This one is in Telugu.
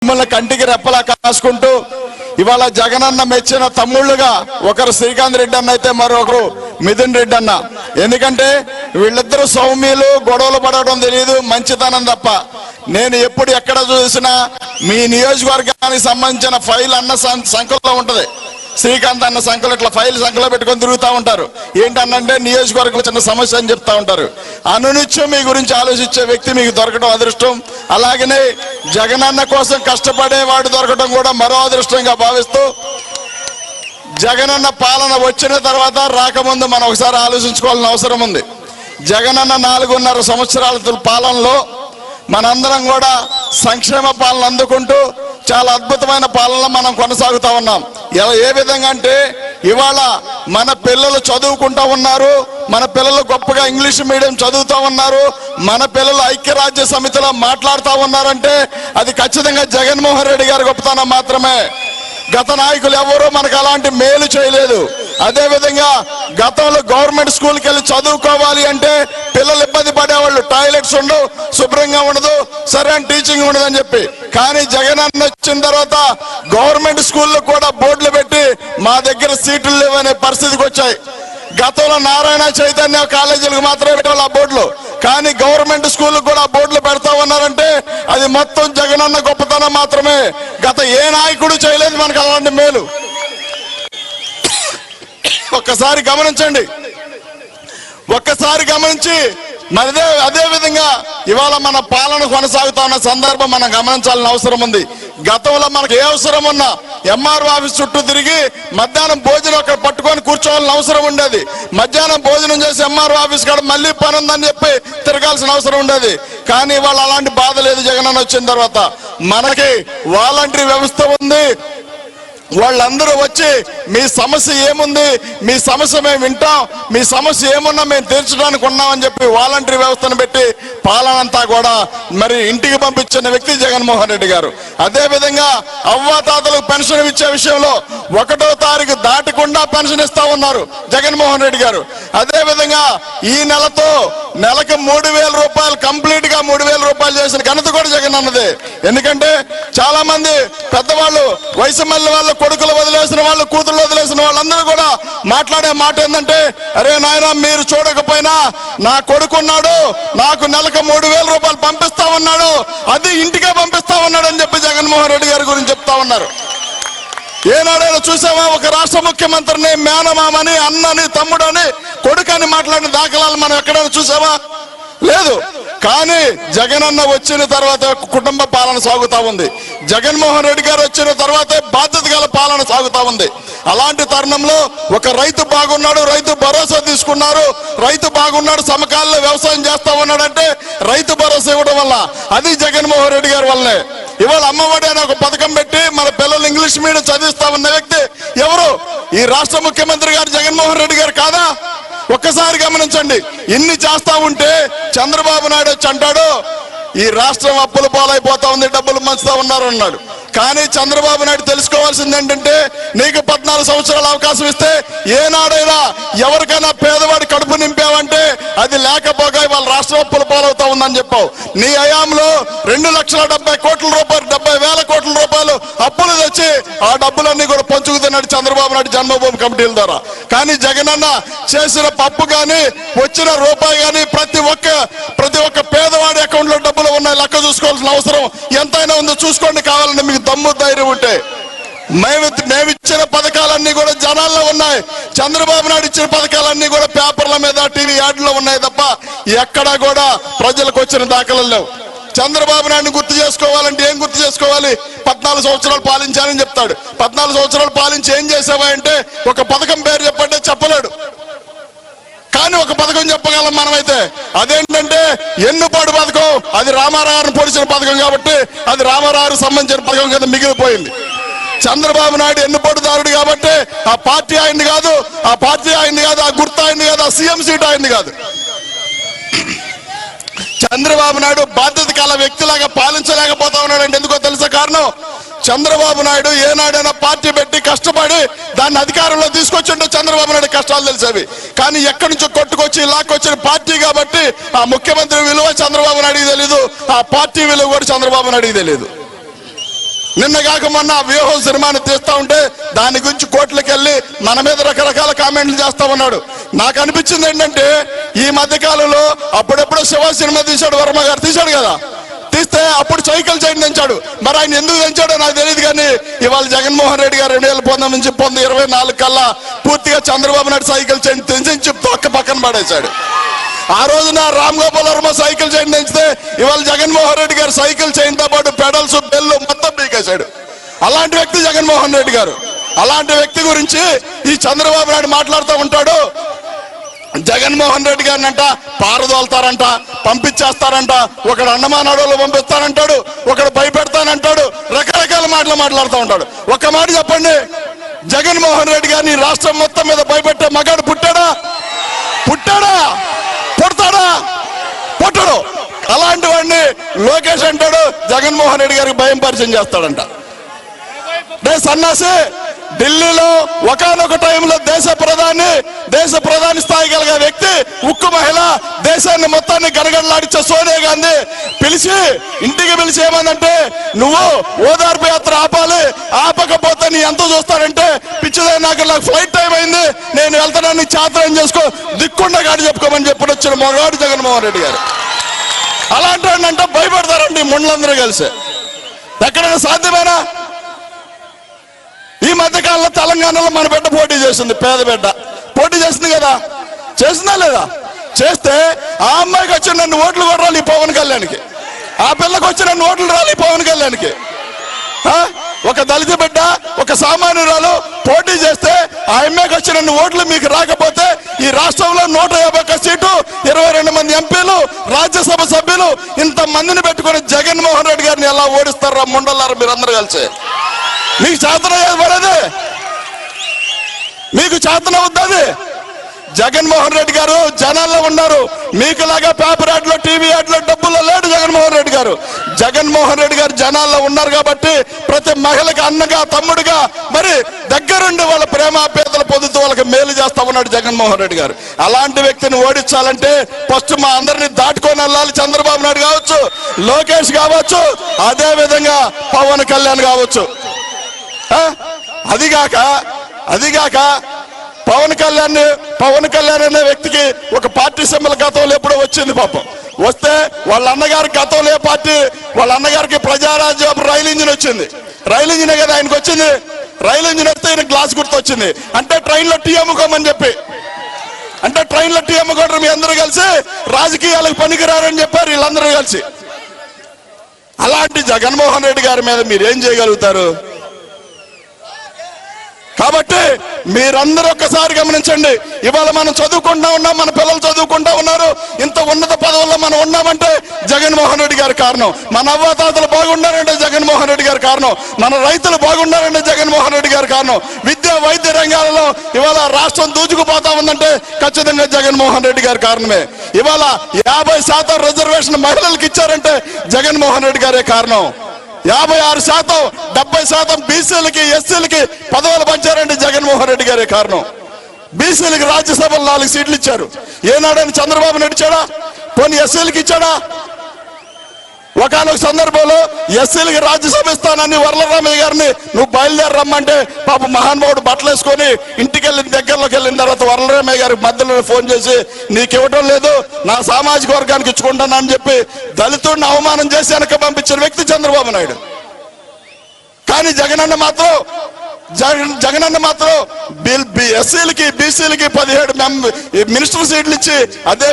మిమ్మల్ని కంటికి రెప్పలా కాసుకుంటూ ఇవాళ జగనన్న మెచ్చిన తమ్ముళ్ళుగా ఒకరు శ్రీకాంత్ రెడ్డి అన్న అయితే మరొకరు మిథున్ రెడ్డి అన్న. ఎందుకంటే వీళ్ళిద్దరూ సౌమ్యులు, గొడవలు పడడం తెలియదు, మంచితనం తప్ప. నేను ఎప్పుడు ఎక్కడ చూసినా మీ నియోజకవర్గానికి సంబంధించిన ఫైల్ అన్న సంఖ్యలో ఉంటది. శ్రీకాంత్ అన్న సంఖ్యలో ఇట్లా ఫైల్ సంఖ్యలో పెట్టుకొని తిరుగుతూ ఉంటారు. ఏంటన్నంటే నియోజకవర్గంలో చిన్న సమస్య అని చెప్తా ఉంటారు. అనునిత్యం మీ గురించి ఆలోచించే వ్యక్తి మీకు దొరకడం అదృష్టం. అలాగనే జగనన్న కోసం కష్టపడేవాడు దొరకడం కూడా మరో అదృష్టంగా భావిస్తూ, జగనన్న పాలన వచ్చిన తర్వాత రాకముందు మనం ఒకసారి ఆలోచించుకోవాల్సిన అవసరం ఉంది. జగనన్న 4.5 సంవత్సరాల పాలనలో మనందరం కూడా సంక్షేమ పాలన అందుకుంటూ చాలా అద్భుతమైన పాలన మనం కొనసాగుతా ఉన్నాం. ఏ విధంగా అంటే ఇవాళ మన పిల్లలు చదువుకుంటా ఉన్నారు, మన పిల్లలు గొప్పగా ఇంగ్లీష్ మీడియం చదువుతా ఉన్నారు, మన పిల్లలు ఐక్యరాజ్య సమితిలో మాట్లాడుతూ ఉన్నారంటే అది ఖచ్చితంగా జగన్మోహన్ రెడ్డి గారి గొప్పతనం మాత్రమే. గత నాయకులు ఎవరూ మనకు అలాంటి మేలు చేయలేదు. అదే విధంగా గతంలో గవర్నమెంట్ స్కూల్కి వెళ్ళి చదువుకోవాలి అంటే పిల్లలు ఇబ్బంది పడేవాళ్ళు, టాయిలెట్స్ ఉండవు, శుభ్రంగా ఉండదు, సరైన టీచింగ్ ఉండదు అని చెప్పి. కానీ జగన్ అన్న వచ్చిన తర్వాత గవర్నమెంట్ స్కూల్లో కూడా బోర్డులు పెట్టి మా దగ్గర సీట్లు లేవనే పరిస్థితికి వచ్చాయి. గతంలో నారాయణ చైతన్య కాలేజీలకు మాత్రమే పెట్టాలి ఆ బోర్డులు, కానీ గవర్నమెంట్ స్కూళ్ళకు కూడా బోర్డులు పెడతా ఉన్నారంటే అది మొత్తం జగనన్న గొప్పతనం మాత్రమే. గత ఏ నాయకుడు చేయలేదు మనకు అలాంటి మేలు. ఒక్కసారి గమనించండి, ఒక్కసారి గమనించి మరి అదే విధంగా ఇవాళ మన పాలన కొనసాగుతా ఉన్న సందర్భం మనం గమనించాల్సిన అవసరం ఉంది. గతంలో మనకు ఏ అవసరం ఉన్నా ఎంఆర్ఓ ఆఫీస్ చుట్టూ తిరిగి మధ్యాహ్నం భోజనం అక్కడ పట్టుకొని కూర్చోవాల్సిన అవసరం ఉండేది. మధ్యాహ్నం భోజనం చేసి ఎంఆర్ఓ ఆఫీస్ కాడ మళ్ళీ పని ఉందని చెప్పి తిరగాల్సిన అవసరం ఉండేది. కానీ ఇవాళ అలాంటి బాధ లేదు. జగనన్న వచ్చిన తర్వాత మనకి వాలంటరీ వ్యవస్థ ఉంది. వాళ్ళందరూ వచ్చి మీ సమస్య ఏముంది, మీ సమస్య మేము వింటాం, మీ సమస్య ఏమున్నా మేము తీర్చడానికి ఉన్నామని చెప్పి వాలంటరీ వ్యవస్థను పెట్టి పాలనంతా కూడా మరి ఇంటికి పంపించిన వ్యక్తి జగన్మోహన్ రెడ్డి గారు. అదే విధంగా అవ్వాతాతలకు పెన్షన్ ఇచ్చే విషయంలో 1వ తారీఖు దాటకుండా పెన్షన్ ఇస్తా ఉన్నారు జగన్మోహన్ రెడ్డి గారు. అదే విధంగా ఈ నెలతో నెలకు 3,000 రూపాయలు, కంప్లీట్ గా 3,000 రూపాయలు చేసిన ఘనత కూడా జగన్ అన్నదే. ఎందుకంటే చాలా మంది పెద్దవాళ్ళు, వయసు మళ్ళీ వాళ్ళ కొడుకులు వదిలేసిన వాళ్ళు, కూతుళ్ళు వదిలేసిన వాళ్ళందరూ కూడా మాట్లాడే మాట ఏంటంటే, అరే నాయన మీరు చూడకపోయినా నా కొడుకున్నాడు, నాకు నెలకు 3,000 రూపాయలు పంపిస్తా ఉన్నాడు, అది ఇంటికే పంపిస్తా ఉన్నాడు అని చెప్పి జగన్మోహన్ రెడ్డి గారి గురించి చెప్తా ఉన్నారు. ఏనాడైనా చూసామా ఒక రాష్ట్ర ముఖ్యమంత్రిని మేనమామని, అన్నని, తమ్ముడని, కొడుకని మాట్లాడిన దాఖలాలు మనం ఎక్కడైనా చూసామా? లేదు. కానీ జగనన్న వచ్చిన తర్వాత కుటుంబ పాలన సాగుతా ఉంది. జగన్మోహన్ రెడ్డి గారు వచ్చిన తర్వాతే బాధ్యత గల పాలన సాగుతా ఉంది. అలాంటి తరుణంలో ఒక రైతు బాగున్నాడు, రైతు భరోసా తీసుకున్నారు, రైతు బాగున్నాడు, సమకాలీన వ్యవసాయం చేస్తా ఉన్నాడంటే రైతు భరోసా ఇవ్వడం వల్ల, అది జగన్మోహన్ రెడ్డి గారి వల్లే. ఇవాళ అమ్మఒడి అనే ఒక పథకం పెట్టి మన పిల్లలు ఇంగ్లీష్ మీడియం చదివిస్తా ఉన్న వ్యక్తి ఎవరు? ఈ రాష్ట్ర ముఖ్యమంత్రి గారు జగన్మోహన్ రెడ్డి గారు కాదా? ఒక్కసారి గమనించండి. ఇన్ని చేస్తా ఉంటే చంద్రబాబు నాయుడు వచ్చి అంటాడు ఈ రాష్ట్రం అప్పుల పాలైపోతా ఉంది, డబ్బులు మంచుతా ఉన్నారు అన్నాడు. కానీ చంద్రబాబు నాయుడు తెలుసుకోవాల్సింది ఏంటంటే, నీకు 14 సంవత్సరాల అవకాశం ఇస్తే ఏనాడైనా ఎవరికైనా పేదవాడి కడుపు నింపావంటే అది లేకపోగా ఇవాళ రాష్ట్రం అప్పుల పాలవుతా ఉందని చెప్పావు. నీ హయాంలో 2,70,000 కోట్ల రూపాయలు, 70,000 కోట్ల రూపాయలు అప్పులు తెచ్చి ఆ డబ్బులన్నీ కూడా పంచుకుతున్నాడు చంద్రబాబు నాయుడు జన్మభూమి కమిటీల ద్వారా. కానీ జగనన్న చేసిన పప్పు కానీ, వచ్చిన రూపాయి కానీ ప్రతి ఒక్క పేదవాడి అకౌంట్ లో డబ్బులు ఉన్నాయి. లెక్క చూసుకోవాల్సిన అవసరం ఎంతైనా ఉందో చూసుకోండి, కావాలంటే మీకు దమ్ము ధైర్యం ఉంటే. మేమిచ్చిన పథకాలన్నీ కూడా జనాల్లో ఉన్నాయి. చంద్రబాబు నాయుడు ఇచ్చిన పథకాలన్నీ కూడా పేపర్ల మీద, టీవీ యాడ్లో ఉన్నాయి తప్ప ఎక్కడా కూడా ప్రజలకు వచ్చిన దాఖలు లేవు. చంద్రబాబు నాయుడిని గుర్తు చేసుకోవాలంటే ఏం గుర్తు చేసుకోవాలి? 14 సంవత్సరాలు పాలించానని చెప్తాడు. 14 సంవత్సరాలు పాలించి ఏం చేసావా అంటే ఒక పథకం పేరు చెప్పంటే చెప్పలేడు. కానీ ఒక పథకం చెప్పగలం మనమైతే, అదేంటంటే ఎన్నుపాడు పథకం. అది రామారావుని పొడిచిన పథకం కాబట్టి అది రామారావుకి సంబంధించిన పథకం కింద మిగిలిపోయింది. చంద్రబాబు నాయుడు ఎన్నుపాటుదారుడు కాబట్టి ఆ పార్టీ ఆయన్ని కాదు, ఆ పార్టీ ఆయన్ని కాదు, ఆ గుర్తు ఆయన్ని కాదు, ఆ సీఎం సీట్ ఆయన్ని కాదు. చంద్రబాబు నాయుడు బాధ్యత గల వ్యక్తిలాగా పాలించలేకపోతా ఉన్నాడంటే ఎందుకో తెలుసా కారణం? చంద్రబాబు నాయుడు ఏనాడైనా పార్టీ పెట్టి కష్టపడి దాన్ని అధికారంలో తీసుకొచ్చింటే చంద్రబాబు నాయుడు కష్టాలు తెలిసేవి. కానీ ఎక్కడి నుంచో కొట్టుకొచ్చి లాక్కొచ్చిన పార్టీ కాబట్టి ఆ ముఖ్యమంత్రి విలువ చంద్రబాబు నాయుడుకి తెలియదు, ఆ పార్టీ విలువ కూడా చంద్రబాబు నాయుడుకి తెలియదు. నిన్న కాక మొన్న వ్యూహం సినిమాని తీస్తా ఉంటే దాని గురించి కోర్టులకు వెళ్ళి మన మీద రకరకాల కామెంట్లు చేస్తా ఉన్నాడు. నాకు అనిపించింది ఏంటంటే ఈ మధ్య కాలంలో అప్పుడెప్పుడో శివ సినిమా తీశాడు, వర్మ గారు తీశాడు కదా, తీస్తే అప్పుడు సైకిల్ చైన్ తెంచాడు. మరి ఆయన ఎందుకు తెంచాడో నాకు తెలియదు. కానీ ఇవాళ జగన్మోహన్ రెడ్డి గారు 2019 నుంచి 24 కల్లా పూర్తిగా చంద్రబాబు నాయుడు సైకిల్ చైన్ తెంచి తొక్క పక్కన పడేశాడు. ఆ రోజున రామ్ గోపాల్ వర్మ సైకిల్ చైన్ తెంచితే ఇవాళ జగన్మోహన్ రెడ్డి గారు సైకిల్ చైన్ తో పాటు పెడల్స్ బెల్లు మొత్తం పీకేశాడు. అలాంటి వ్యక్తి జగన్మోహన్ రెడ్డి గారు. అలాంటి వ్యక్తి గురించి ఈ చంద్రబాబు నాయుడు మాట్లాడుతూ ఉంటాడు. జగన్మోహన్ రెడ్డి గారిని అంట పారదోలుతారంట, పంపించేస్తారంట, ఒకడు అండమానాడోళ్ళు పంపిస్తానంటాడు, ఒకడు భయపెడతానంటాడు, రకరకాల మాటలు మాట్లాడుతూ ఉంటాడు. ఒక్క మాట చెప్పండి, జగన్మోహన్ రెడ్డి గారిని రాష్ట్రం మొత్తం మీద భయపెట్టే మగాడు పుట్టాడా? పుడతాడా? పుట్టడు. అలాంటి వాడిని లోకేష్ అంటాడు జగన్మోహన్ రెడ్డి గారికి భయం పరిచయం చేస్తాడంట. సన్నాసి ఢిల్లీలో ఒకానొక టైంలో దేశ ప్రధాని స్థాయి కలిగే వ్యక్తి, ఉక్కు మహిళ, దేశాన్ని మొత్తాన్ని గడగడలాడించే సోనియా గాంధీ ఇంటికి పిలిచి ఏమందంటే, నువ్వు ఓదార్పు యాత్ర ఆపాలి, ఆపకపోతే నీ ఎంత చూస్తారంటే పిచ్చిదే, నాకు ఫ్లైట్ టైం అయింది, నేను వెళ్తానని చాత్రం చేసుకో, దిక్కుండా గాడి చెప్పుకోమని చెప్పి వచ్చిన మొగాడు జగన్మోహన్ రెడ్డి గారు. అలాంటి అంటే భయపడతారండి ముండ్లందరూ కలిసి. ఎక్కడైనా సాధ్యమేనా? ఈ మధ్యకాలంలో తెలంగాణలో మన బిడ్డ పోటీ చేసింది, పేద బిడ్డ పోటీ చేసింది కదా, చేసిందా లేదా? చేస్తే ఆ అమ్మాయికి వచ్చి నన్ను ఓట్లు కూడా రాలి పవన్ కళ్యాణ్కి, ఆ పిల్లకి వచ్చి నన్ను ఓట్లు రాలి పవన్ కళ్యాణ్కి. ఒక దళిత బిడ్డ, ఒక సామాన్యురాలు పోటీ చేస్తే ఆ అమ్మాయికి వచ్చి నన్ను ఓట్లు మీకు రాకపోతే ఈ రాష్ట్రంలో 151 సీటు, 22 మంది ఎంపీలు, రాజ్యసభ సభ్యులు, ఇంత మందిని పెట్టుకుని జగన్మోహన్ రెడ్డి గారిని ఎలా ఓడిస్తారా ముండలారు మీరందరూ కలిసి? మీకు చేతన పడేది, మీకు చేతన అవుతుంది. జగన్మోహన్ రెడ్డి గారు జనాల్లో ఉన్నారు, మీకులాగా పేపర్ యాడ్లో, టీవీ యాడ్లో, డబ్బుల్లో లేడు జగన్మోహన్ రెడ్డి గారు. జగన్మోహన్ రెడ్డి గారు జనాల్లో ఉన్నారు కాబట్టి ప్రతి మహిళకి అన్నగా, తమ్ముడుగా, మరి దగ్గరుండి వాళ్ళ ప్రేమాప్యాతలు పొందుతూ వాళ్ళకి మేలు చేస్తా ఉన్నాడు జగన్మోహన్ రెడ్డి గారు. అలాంటి వ్యక్తిని ఓడించాలంటే ఫస్ట్ మా అందరినీ దాటుకొని వెళ్ళాలి. చంద్రబాబు నాయుడు కావచ్చు, లోకేష్ కావచ్చు, అదే విధంగా పవన్ కళ్యాణ్ కావచ్చు. అదిగాక పవన్ కళ్యాణ్ అనే వ్యక్తికి ఒక పార్టీ సింబల్ గతంలో ఎప్పుడో వచ్చింది పాపం. వస్తే వాళ్ళ అన్నగారి గతంలో ఏ పార్టీ, వాళ్ళ అన్నగారికి ప్రజారాజ్యం రైలు ఇంజిన్ వచ్చింది. రైలు ఇంజినే కదా ఆయనకు వచ్చింది. రైలు ఇంజిన్ వస్తే ఆయన గ్లాస్ గుర్తు వచ్చింది. అంటే ట్రైన్లో టీ అమ్ముకోమని చెప్పి, అంటే ట్రైన్లో టీ అమ్ముకోవడం మీ అందరూ కలిసి రాజకీయాలకు పనికిరారని చెప్పారు వీళ్ళందరూ కలిసి. అలాంటి జగన్మోహన్ రెడ్డి గారి మీద మీరు ఏం చేయగలుగుతారు? కాబట్టి మీరందరూ ఒక్కసారి గమనించండి. ఇవాళ మనం చదువుకుంటా ఉన్నాం, మన పిల్లలు చదువుకుంటా ఉన్నారు, ఇంత ఉన్నత పదవుల్లో మనం ఉన్నామంటే జగన్మోహన్ రెడ్డి గారి కారణం. మన అవ్వాతాతలు బాగున్నారంటే జగన్మోహన్ రెడ్డి గారి కారణం. మన రైతులు బాగున్నారంటే జగన్మోహన్ రెడ్డి గారి కారణం. విద్య, వైద్య రంగాలలో ఇవాళ రాష్ట్రం దూచుకుపోతా ఉందంటే ఖచ్చితంగా జగన్మోహన్ రెడ్డి గారి కారణమే. ఇవాళ 50% రిజర్వేషన్ మహిళలకు ఇచ్చారంటే జగన్మోహన్ రెడ్డి గారే కారణం. 56%, 70% బీసీలకి, ఎస్సీలకి పదవులు పంచారంటే జగన్మోహన్ రెడ్డి గారే కారణం. బీసీలకి రాజ్యసభలో 4 సీట్లు ఇచ్చారు. ఏనాడని చంద్రబాబు నడిచాడా? పోనీ ఎస్సీలకి ఇచ్చాడా? ఒకనొక సందర్భంలో ఎస్సీలకి రాజ్యసభ ఇస్తానని వరలరామయ్య గారిని నువ్వు బయలుదేరి రమ్మంటే పాప మహానుభావుడు బట్టలు వేసుకొని ఇంటికి వెళ్ళిన దగ్గరలోకి వెళ్ళిన తర్వాత వరలరామయ్య గారికి మధ్యలో ఫోన్ చేసి నీకు ఇవ్వటం లేదు, నా సామాజిక వర్గానికి ఇచ్చుకుంటాను అని చెప్పి దళితుడిని అవమానం చేసి వెనక పంపించిన వ్యక్తి చంద్రబాబు నాయుడు. కానీ జగనన్న మాత్రం ఎస్సీలకి, బీసీలకి 17 మినిస్టర్ సీట్లు ఇచ్చి అదే